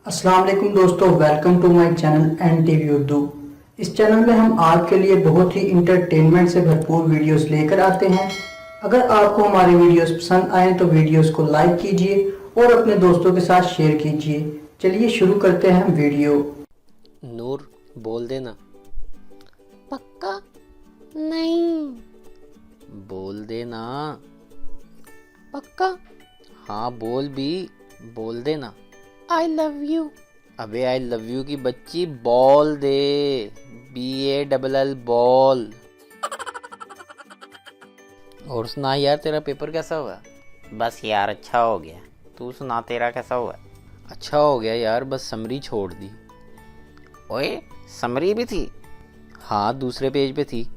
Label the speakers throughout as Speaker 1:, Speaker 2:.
Speaker 1: अस्सलाम वालेकुम दोस्तों, welcome to my channel N TV Urdu. इस चैनल में हम आपके लिए बहुत ही इंटरटेनमेंट से भरपूर वीडियोस लेकर आते हैं। अगर आपको हमारे वीडियोस पसंद आए तो वीडियोस को लाइक कीजिए और अपने दोस्तों के साथ शेयर कीजिए। चलिए शुरू करते हैं वीडियो।
Speaker 2: नूर, बोल देना।
Speaker 3: पक्का? नहीं।
Speaker 2: बोल देना।
Speaker 3: पक्का?
Speaker 2: हाँ बोल भी, बोल देना।
Speaker 3: I love you.
Speaker 2: अबे आई लव यू की बच्ची बॉल दे, BALL बॉल। और सुना यार, तेरा पेपर कैसा हुआ?
Speaker 4: बस यार अच्छा हो गया। तू सुना तेरा कैसा हुआ?
Speaker 2: अच्छा हो गया यार, बस समरी छोड़ दी।
Speaker 4: ओए समरी भी थी?
Speaker 2: हाँ दूसरे पेज पे थी।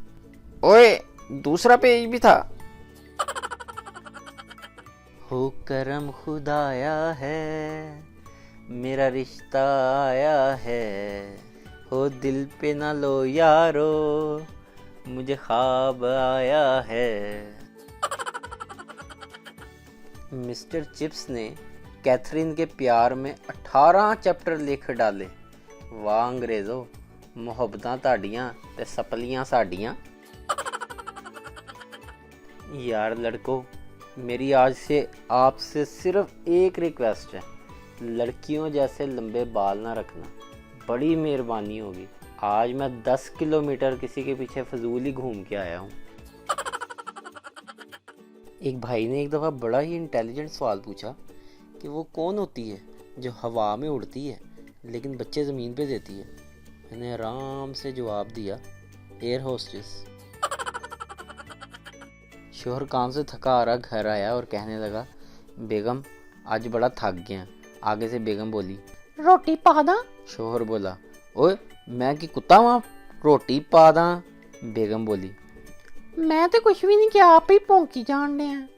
Speaker 4: ओए दूसरा पेज भी था?
Speaker 2: हो करम खुदाया है, मेरा रिश्ता आया है। हो दिल पे ना लो यारो, मुझे ख्वाब आया है। मिस्टर चिप्स ने कैथरीन के प्यार में 18 चैप्टर लिख डाले। वाह अंग्रेज़ो, मुहब्बतां ताड़ियां ते सपलियां साड़ियां। यार लड़कों, मेरी आज से आपसे सिर्फ एक रिक्वेस्ट है, लड़कियों जैसे लंबे बाल ना रखना, बड़ी मेहरबानी होगी। आज मैं 10 किलोमीटर किसी के पीछे फजूल ही घूम के आया हूँ। एक भाई ने एक दफ़ा बड़ा ही इंटेलिजेंट सवाल पूछा कि वो कौन होती है जो हवा में उड़ती है लेकिन बच्चे ज़मीन पे देती है। मैंने आराम से जवाब दिया, एयर होस्टेस। शोहर काम से थका आ रहा घर आया और कहने लगा, बेगम आज बड़ा थक गया। आगे से बेगम बोली,
Speaker 3: रोटी पा दा?
Speaker 2: शोहर बोला, ओए मैं कि कुत्ता वहाँ, रोटी पा दा। बेगम बोली,
Speaker 3: मैं तो कुछ भी नहीं किया, आप ही भौंकी जान रहे हैं।